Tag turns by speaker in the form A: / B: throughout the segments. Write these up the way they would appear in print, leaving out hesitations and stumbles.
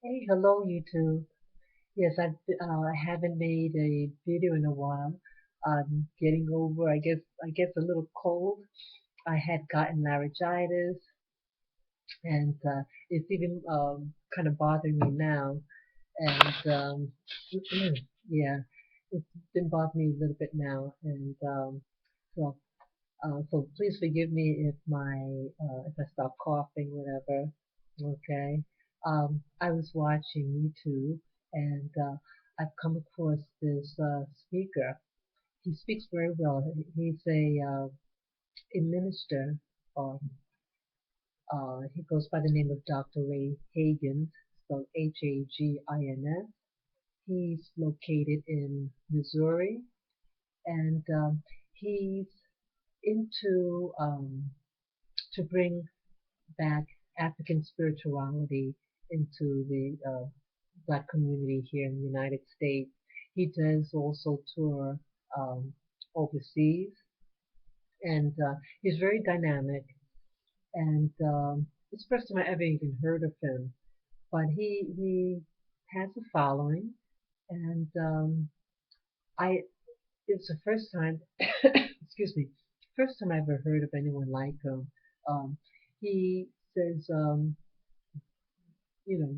A: Hey, hello, YouTube. Yes, I haven't made a video in a while. I'm getting over, I guess a little cold. I had gotten laryngitis, and it's even kind of bothering me now. And yeah, it's been bothering me a little bit now. And so, so please forgive me if I stop coughing, whatever. Okay. I was watching YouTube, and I've come across this speaker. He speaks very well. He's a minister. Um, he goes by the name of Dr. Ray Hagins, spelled Hagins. He's located in Missouri, and he's into to bring back African spirituality into the Black community here in the United States. He does also tour um, overseas, and he's very dynamic. And it's the first time I ever even heard of him, but he has a following, and I it's the first time, excuse me, first time I ever heard of anyone like him. Um, he says, you know,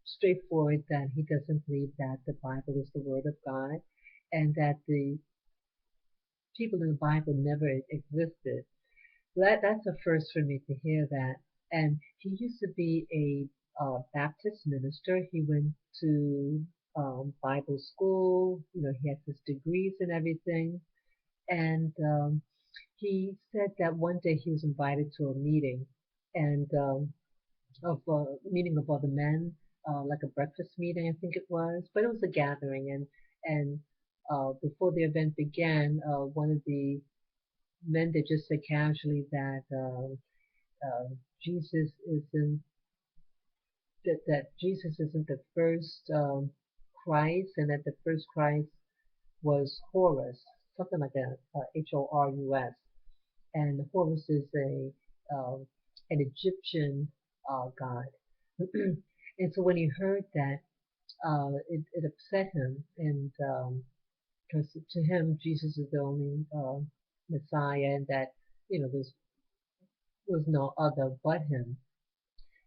A: straightforward that he doesn't believe that the Bible is the Word of God, and that the people in the Bible never existed. That's a first for me to hear that. And he used to be a Baptist minister. He went to Bible school. He has his degrees and everything. And he said that one day he was invited to a meeting, and of meeting of other men, like a breakfast meeting, I think it was, but it was a gathering, and before the event began, one of the men that just said casually that Jesus isn't that Jesus isn't the first Christ, and that the first Christ was Horus, something like that, Horus, and Horus is a an Egyptian god. And so when he heard that, it upset him, and because to him Jesus is the only Messiah, and that there was no other but him.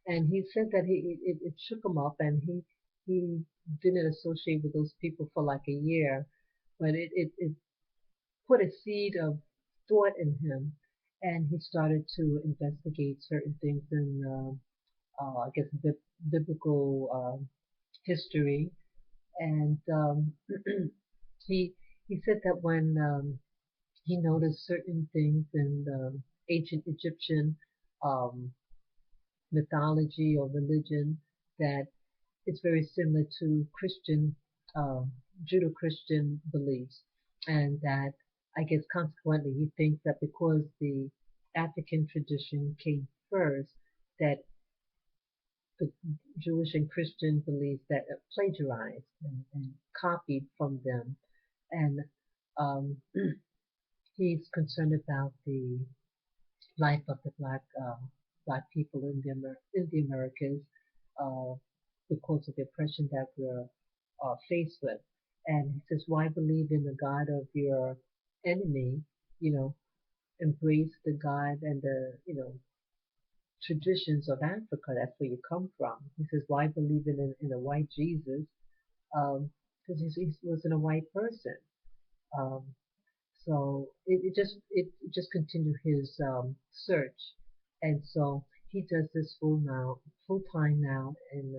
A: And he said that it shook him up, and he didn't associate with those people for like a year, but it put a seed of thought in him, and he started to investigate certain things in I guess biblical history, and he he said that when he noticed certain things in ancient Egyptian um, mythology or religion, that it's very similar to Christian, uh, Judeo-Christian beliefs, and that I guess consequently he thinks that because the African tradition came first, that the Jewish and Christian beliefs that plagiarized and copied from them, and um, he's concerned about the life of the black people in the Americas, uh, because of the oppression that we're faced with. And he says, why believe in the God of your enemy? You know, embrace the God and the traditions of Africa. That's where you come from. He says, why believe in a white Jesus? Because he wasn't a white person. Um, so it just continued his search, and so he does this full time now, and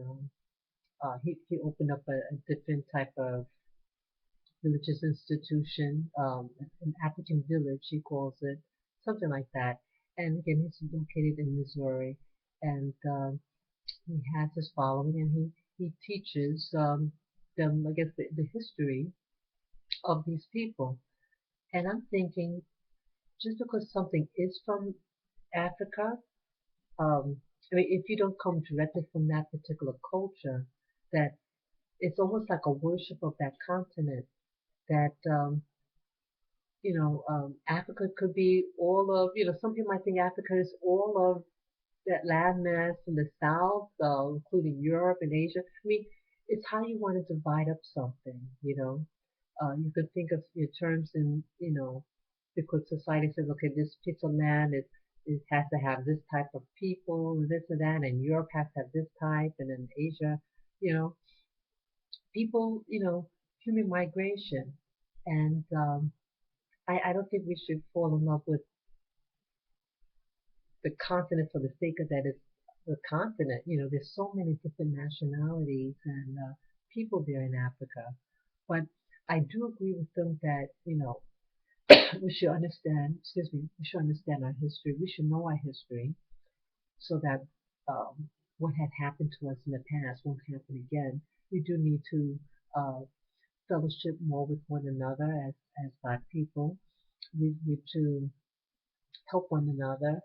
A: he opened up a different type of religious institution, an African village, he calls it, something like that. And again, he's located in Missouri, and he has his following, and he teaches them, I guess, the history of these people. And I'm thinking, just because something is from Africa, I mean, if you don't come directly from that particular culture, that it's almost like a worship of that continent. That Africa could be all of, some people might think Africa is all of that landmass in the South, including Europe and Asia. I mean, it's how you want to divide up something, you know. You could think of your terms in, because society says, okay, this piece of land it has to have this type of people, and this and that, and Europe has to have this type, and then Asia, you know, people, human migration. And I don't think we should fall in love with the continent for the sake of that it's the continent. You know, there's so many different nationalities and people there in Africa. But I do agree with them that, we should understand, excuse me, we should understand our history. We should know our history so that what had happened to us in the past won't happen again. We do need to uh, fellowship more with one another as Black people. We need to help one another.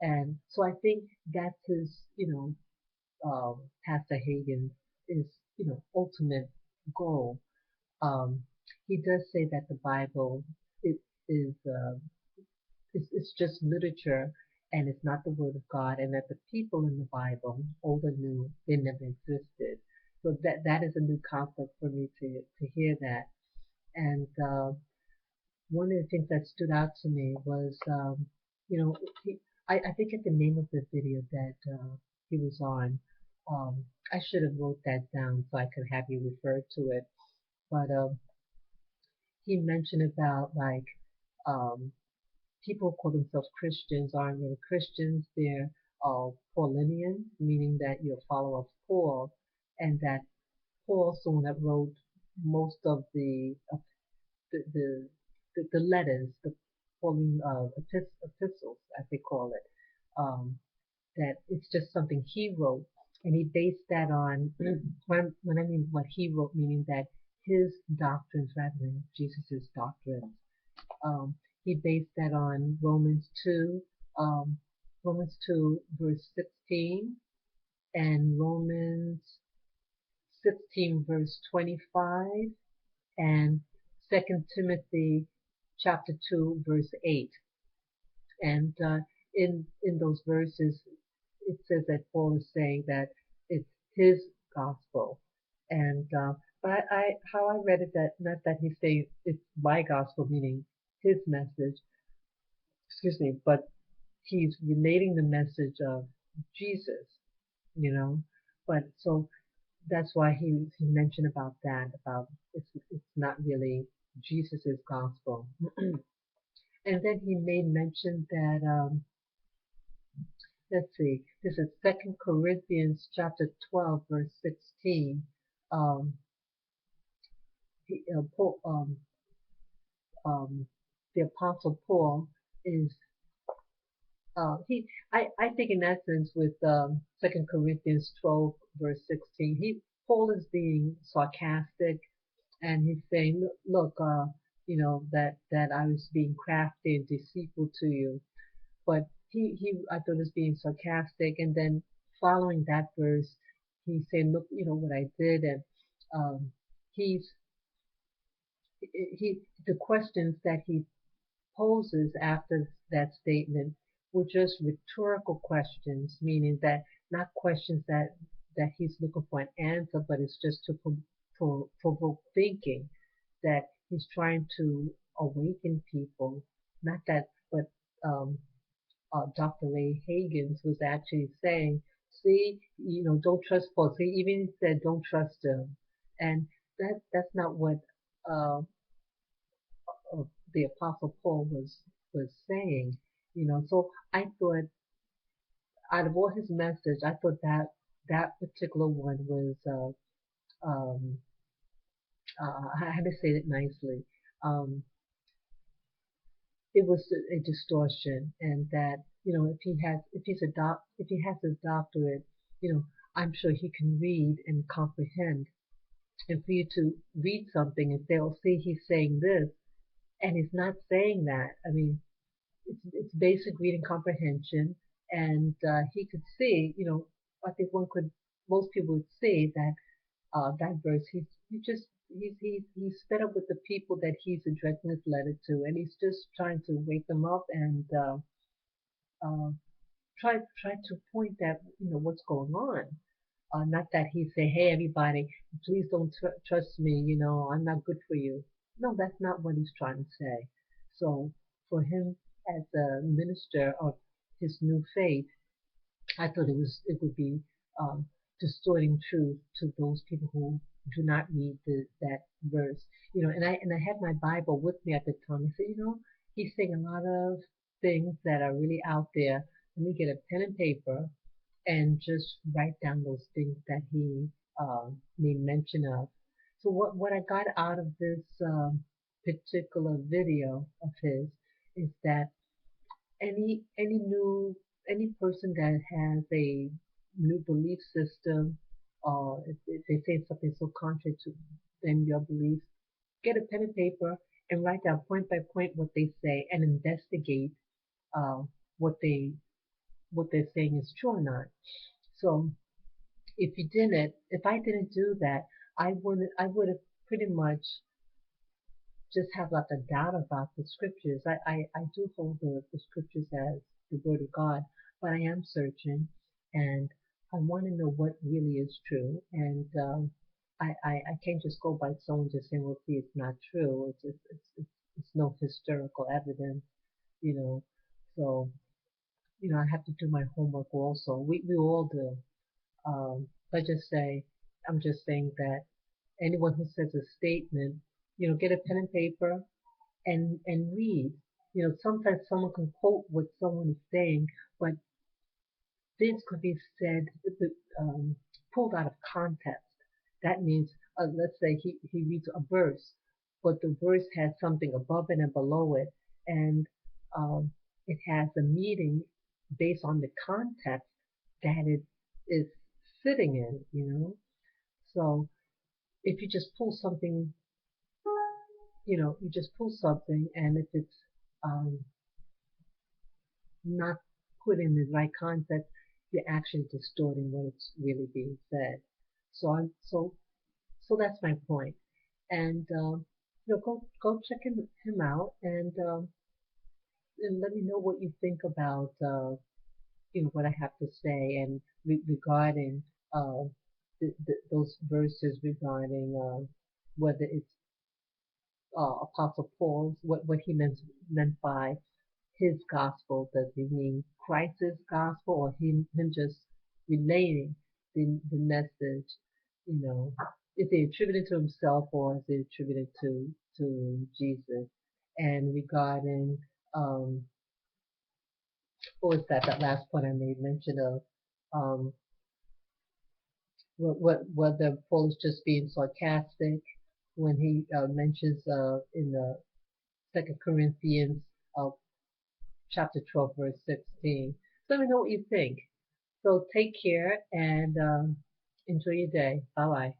A: And so I think that's his, Pastor Hagins is, ultimate goal. Um, he does say that the Bible it is it's just literature and it's not the Word of God, and that the people in the Bible, old or new, they never existed. So that is a new concept for me to hear that. And one of the things that stood out to me was, you know, he, I think at the name of the video that he was on, I should have wrote that down so I could have you refer to it. But he mentioned about like um, people call themselves Christians aren't really Christians. They're Paulinians, meaning that you're a follower of Paul, and that Paul's the one that wrote most of the, the, the letters, the Pauline epistles, as they call it. That it's just something he wrote, and he based that on when I mean what he wrote, meaning that his doctrines rather than Jesus's doctrines. Um, he based that on um, Romans 2 verse 16, and Romans 16 verse 25, and Second Timothy chapter 2 verse 8. And in those verses, it says that Paul is saying that it's his gospel. And but how I read it, that not that he's saying it's my gospel, meaning his message, excuse me, but he's relating the message of Jesus, you know. But so that's why he mentioned about that, about it's not really Jesus's gospel. And then he made mention that let's see, this is Second Corinthians chapter 12 verse 16. Um, Paul, the Apostle Paul is I think in that sense with Second Corinthians 12 verse 16, Paul is being sarcastic, and he's saying, look, that I was being crafty and deceitful to you. But I thought was being sarcastic, and then following that verse, he's saying, look, what I did, and um, he's the questions that he poses after that statement were just rhetorical questions, meaning that not questions that he's looking for an answer, but it's just to provoke thinking, that he's trying to awaken people. Not that, but Dr. Ray Hagins was actually saying, see, don't trust Paul. See, even he said, don't trust him, and that's not what uh, the Apostle Paul was saying. So I thought, out of all his message, I thought that particular one was I had to say it nicely. Um, it was a distortion, and that if he has his doctorate, I'm sure he can read and comprehend. And for you to read something and say, "Oh, see, he's saying this," and he's not saying that. I mean, it's basic reading comprehension, and he could see, I think most people would see that that verse. He's fed up with the people that he's addressing this letter to, and he's just trying to wake them up and uh, try to point that what's going on. Not that he say, hey everybody, please don't trust me. I'm not good for you. No, that's not what he's trying to say. So for him as a minister of his new faith, I thought it would be um, distorting truth to those people who do not read that verse. And I had my Bible with me at the time. I said, he's saying a lot of things that are really out there. Let me get a pen and paper and just write down those things that he made mention of. So what I got out of this particular video of his is that any person that has a new belief system, or if they say something so contrary to then your beliefs, get a pen and paper and write down point by point what they say and investigate uh, what they're saying is true or not. So if I didn't do that, I would have pretty much just have like a doubt about the scriptures. I do hold the scriptures as the word of God, but I am searching and I want to know what really is true. And I can't just go by someone just saying, well, see, it's not true. It's no historical evidence, you know. So, I have to do my homework also. We all do. But I'm just saying that anyone who says a statement, get a pen and paper and read. Sometimes someone can quote what someone is saying, but things could be said, um, pulled out of context. That means, let's say he reads a verse, but the verse has something above it and below it, and um, it has a meaning based on the context that it is sitting in. So if you just pull something, you just pull something, and if it's um, not put in the right context, you're actually distorting what it's really being said. So that's my point. And go check him out, and let me know what you think about what I have to say, and regarding uh, those verses regarding whether it's Apostle Paul's, what he meant by his gospel. Does he mean Christ's gospel, or him just relating the message? Is it attributed to himself, or is it attributed to Jesus? And regarding what was that last point I made mention of, um, whether Paul is just being sarcastic when he mentions in the Second Corinthians uh, chapter 12, verse 16. So let me know what you think. So take care and enjoy your day. Bye bye.